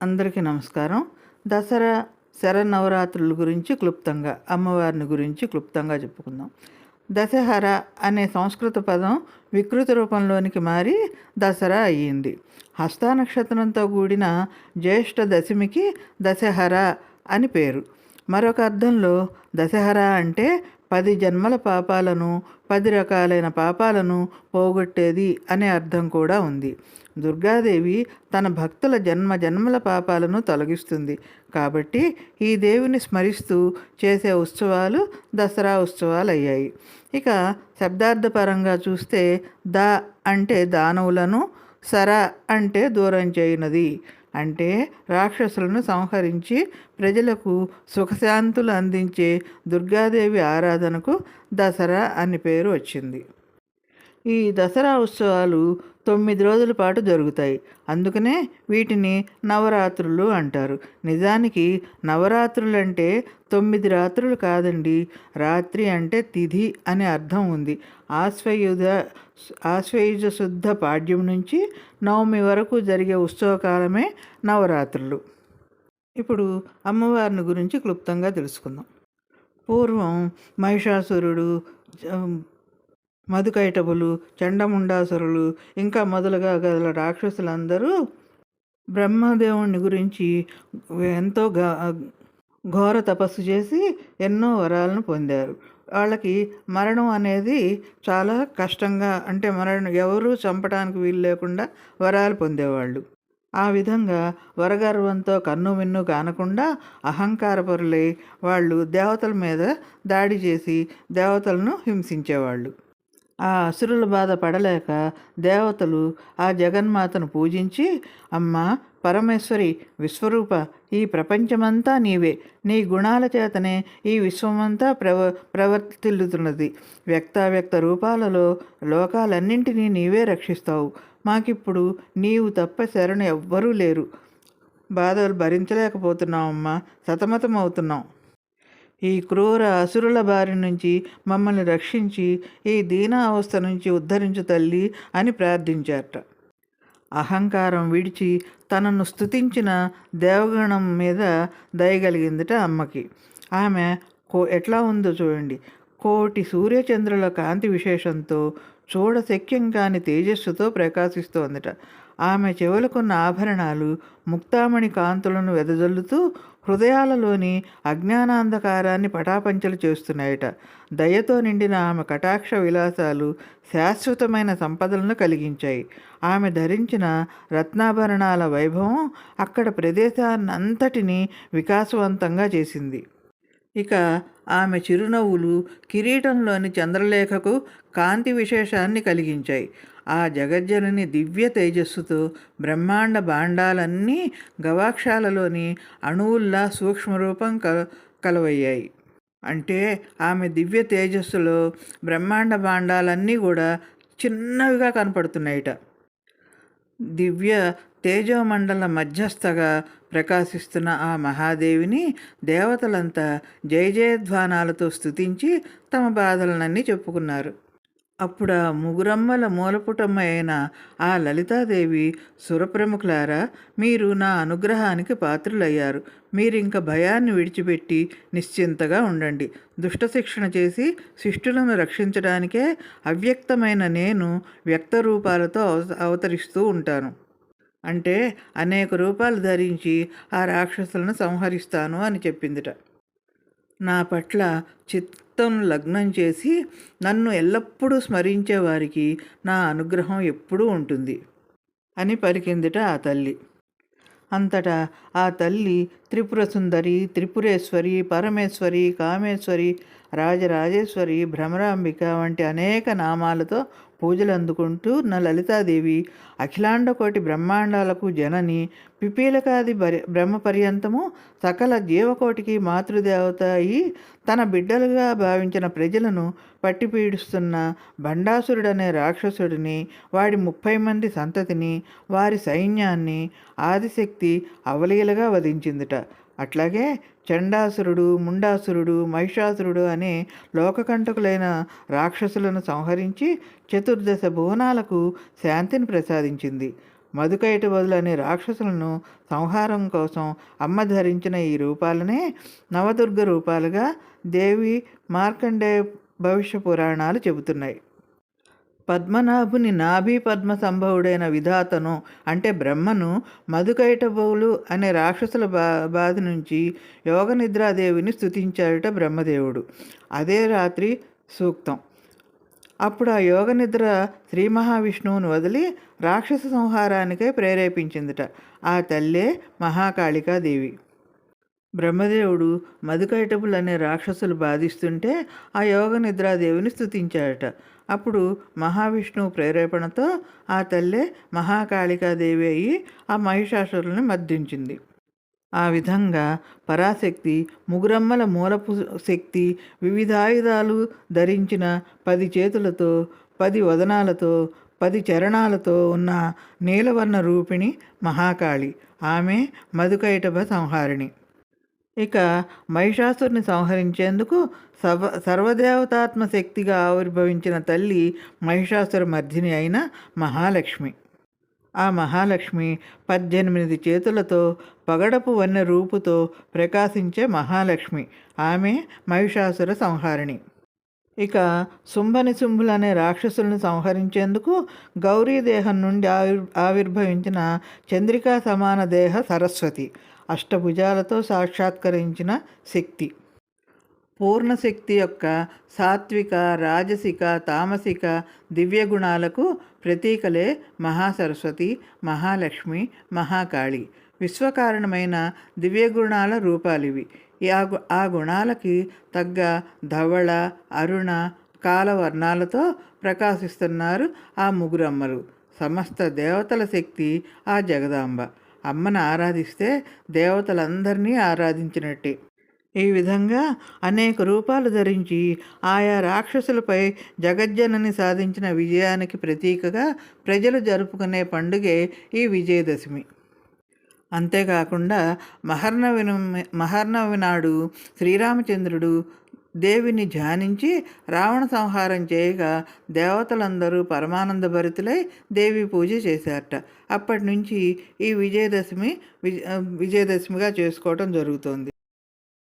అందరికీ నమస్కారం. దసరా శరన్నవరాత్రుల గురించి క్లుప్తంగా, అమ్మవారిని గురించి క్లుప్తంగా చెప్పుకుందాం. దశహర అనే సంస్కృత పదం వికృత రూపంలోనికి మారి దసరా అయ్యింది. హస్త నక్షత్రంతో కూడిన జ్యేష్ఠ దశమికి దశహర అని పేరు. మరొక అర్థంలో దశహర అంటే 10 జన్మల పాపాలను, 10 రకాలైన పాపాలను పోగొట్టేది అనే అర్థం కూడా ఉంది. దుర్గాదేవి తన భక్తుల జన్మల పాపాలను తొలగిస్తుంది. కాబట్టి ఈ దేవిని స్మరిస్తూ చేసే ఉత్సవాలు దసరా ఉత్సవాలు అయ్యాయి. ఇక శబ్దార్థపరంగా చూస్తే ద అంటే దానవులను, సర అంటే దూరం చేయనది, అంటే రాక్షసులను సంహరించి ప్రజలకు సుఖశాంతులు అందించే దుర్గాదేవి ఆరాధనకు దసరా అని పేరు వచ్చింది. ఈ దసరా ఉత్సవాలు 9 రోజుల పాటు జరుగుతాయి. అందుకనే వీటిని నవరాత్రులు అంటారు. నిజానికి నవరాత్రులు అంటే 9 రాత్రులు కాదండి. రాత్రి అంటే తిథి అనే అర్థం ఉంది. ఆశ్వయుజ శుద్ధ పాడ్యం నుంచి నవమి వరకు జరిగే ఉత్సవకాలమే నవరాత్రులు. ఇప్పుడు అమ్మవారిని గురించి క్లుప్తంగా తెలుసుకుందాం. పూర్వం మహిషాసురుడు, మధుకైటబులు, చండముండాసురులు ఇంకా మొదలుగా గల రాక్షసులందరూ బ్రహ్మదేవుని గురించి ఎంతో ఘోర తపస్సు చేసి ఎన్నో వరాలను పొందారు. వాళ్ళకి మరణం అనేది చాలా కష్టంగా, అంటే ఎవరూ చంపడానికి వీలు లేకుండా వరాలు పొందేవాళ్ళు. ఆ విధంగా వరగర్వంతో కన్నుమిన్ను కానకుండా అహంకారపరులై వాళ్ళు దేవతల మీద దాడి చేసి దేవతలను హింసించేవాళ్ళు. ఆ అసురుల బాధ పడలేక దేవతలు ఆ జగన్మాతను పూజించి, అమ్మ పరమేశ్వరి, విశ్వరూప, ఈ ప్రపంచమంతా నీవే, నీ గుణాల చేతనే ఈ విశ్వమంతా ప్రవర్తిల్లుతున్నది. వ్యక్తావ్యక్త రూపాలలో లోకాలన్నింటినీ నీవే రక్షిస్తావు. మాకిప్పుడు నీవు తప్ప శరణు ఎవ్వరూ లేరు. బాధలు భరించలేకపోతున్నామమ్మా, సతమతమవుతున్నాం. ఈ క్రూర అసురుల బారి నుంచి మమ్మల్ని రక్షించి ఈ దీనావస్థ నుంచి ఉద్ధరించు తల్లి అని ప్రార్థించారట. అహంకారం విడిచి తనను స్తుతించిన దేవగణం మీద దయగలిగిందిట అమ్మకి. ఆమె ఎట్లా ఉందో చూడండి. కోటి సూర్యచంద్రుల కాంతి విశేషంతో చూడశక్యం కాని తేజస్సుతో ప్రకాశిస్తోందిట. ఆమె చెవులకున్న ఆభరణాలు ముక్తామణి కాంతులను వెదజల్లుతూ హృదయాలలోని అజ్ఞానాంధకారాన్ని పటాపంచలు చేస్తున్నాయట. దయతో నిండిన ఆమె కటాక్ష విలాసాలు శాశ్వతమైన సంపదలను కలిగించాయి. ఆమె ధరించిన రత్నాభరణాల వైభవం అక్కడ ప్రదేశాన్నంతటినీ వికాసవంతంగా చేసింది. ఇక ఆమె చిరునవ్వులు కిరీటంలోని చంద్రలేఖకు కాంతి విశేషాన్ని కలిగించాయి. ఆ జగజ్జనని దివ్య తేజస్సుతో బ్రహ్మాండ భాండాలన్నీ గవాక్షాలలోని అణువుల్లా సూక్ష్మరూపం కలవయ్యాయి. అంటే ఆమె దివ్య తేజస్సులో బ్రహ్మాండ భాండాలన్నీ కూడా చిన్నవిగా కనపడుతున్నాయిట. దివ్య తేజోమండల మధ్యస్థగా ప్రకాశిస్తున్న ఆ మహాదేవిని దేవతలంతా జయజయధ్వానాలతో స్తుతించి తమ బాధలనన్నీ చెప్పుకున్నారు. అప్పుడు ఆ ముగురమ్మల మూలపుటమ్మ అయిన ఆ లలితాదేవి, సురప్రముఖులారా, మీరు నా అనుగ్రహానికి పాత్రులయ్యారు. మీరింక భయాన్ని విడిచిపెట్టి నిశ్చింతగా ఉండండి. దుష్టశిక్షణ చేసి శిష్టులను రక్షించడానికే అవ్యక్తమైన నేను వ్యక్త రూపాలతో అవతరిస్తూ ఉంటాను. అంటే అనేక రూపాలు ధరించి ఆ రాక్షసులను సంహరిస్తాను అని చెప్పిందిట. నా పట్ల చిత్తం లగ్నం చేసి నన్ను ఎల్లప్పుడూ స్మరించే వారికి నా అనుగ్రహం ఎప్పుడూ ఉంటుంది అని పలికిందిట ఆ తల్లి. అంతటా ఆ తల్లి త్రిపుర సుందరి, త్రిపురేశ్వరి, పరమేశ్వరి, కామేశ్వరి, రాజరాజేశ్వరి, భ్రమరాంబిక వంటి అనేక నామాలతో పూజలు అందుకుంటూ నా లలితాదేవి అఖిలాండకోటి బ్రహ్మాండాలకు జనని, పిపీలకాది బ్రహ్మ పర్యంతము సకల జీవకోటికి మాతృదేవత అయి తన బిడ్డలుగా భావించిన ప్రజలను పట్టి పీడిస్తున్న భండాసురుడనే రాక్షసుడిని, వాడి 30 మంది సంతతిని, వారి సైన్యాన్ని ఆదిశక్తి అవలీలగా వధించిందిట. అట్లాగే చండాసురుడు, ముండాసురుడు, మహిషాసురుడు అనే లోకకంటకులైన రాక్షసులను సంహరించి 14 భువనాలకు శాంతిని ప్రసాదించింది. మధుకైటబులు అనే రాక్షసులను సంహారం కోసం అమ్మ ధరించిన ఈ రూపాలనే నవదుర్గ రూపాలుగా దేవి మార్కండేయ భవిష్య పురాణాలు చెబుతున్నాయి. పద్మనాభుని నాభి పద్మ సంభవుడైన విధాతను అంటే బ్రహ్మను మధుకైటబులు అనే రాక్షసుల బాధ నుంచి యోగనిద్రాదేవిని స్తుతించాడట బ్రహ్మదేవుడు. అదే రాత్రి సూక్తం. అప్పుడు ఆ యోగనిద్ర శ్రీ మహావిష్ణువును వదిలి రాక్షస సంహారానికై ప్రేరేపించిందట. ఆ తల్లే మహాకాళికాదేవి. బ్రహ్మదేవుడు మధుకైటబులు అనే రాక్షసులు బాధిస్తుంటే ఆ యోగనిద్రాదేవిని స్తుతించాడట. అప్పుడు మహావిష్ణువు ప్రేరేపణతో ఆ తల్లే మహాకాళికాదేవి అయి ఆ మహిషాసురుని మర్దించింది. ఆ విధంగా పరాశక్తి ముగురమ్మల మూలపు శక్తి వివిధాయుధాలు ధరించిన 10 చేతులతో 10 వదనాలతో 10 చరణాలతో ఉన్న నీలవర్ణ రూపిణి మహాకాళి. ఆమె మధుకైటభ సంహారిణి. ఇక మహిషాసురుని సంహరించేందుకు సర్వదేవతాత్మ శక్తిగా ఆవిర్భవించిన తల్లి మహిషాసుర మర్దిని అయిన మహాలక్ష్మి. ఆ మహాలక్ష్మి 18 చేతులతో పగడపు వన్నె రూపుతో ప్రకాశించే మహాలక్ష్మి. ఆమె మహిషాసుర సంహారిణి. ఇక శుంభనిశుంభులు అనే రాక్షసులను సంహరించేందుకు గౌరీదేహం నుండి ఆవిర్భవించిన చంద్రికా సమాన దేహ సరస్వతి. అష్టభుజాలతో సాక్షాత్కరించిన శక్తి. పూర్ణశక్తి యొక్క సాత్విక, రాజసిక, తామసిక దివ్య గుణాలకు ప్రతీకలే మహాసరస్వతి, మహాలక్ష్మి, మహాకాళి. విశ్వకారణమైన దివ్యగుణాల రూపాలివి. ఆ గుణాలకి తగ్గ ధవళ, అరుణ, కాలవర్ణాలతో ప్రకాశిస్తున్నారు ఆ ముగ్గురమ్మలు. సమస్త దేవతల శక్తి ఆ జగదాంబ. అమ్మను ఆరాధిస్తే దేవతలందరినీ ఆరాధించినట్టే. ఈ విధంగా అనేక రూపాలు ధరించి ఆయా రాక్షసులపై జగజ్జనని సాధించిన విజయానికి ప్రతీకగా ప్రజలు జరుపుకునే పండుగే ఈ విజయదశమి. అంతేకాకుండా మహర్నవి నాడు శ్రీరామచంద్రుడు దేవిని ధ్యానించి రావణ సంహారం చేయగా దేవతలందరూ పరమానందభరితులై దేవి పూజ చేశారట. అప్పటి నుంచి ఈ విజయదశమిగా చేసుకోవటం జరుగుతోంది.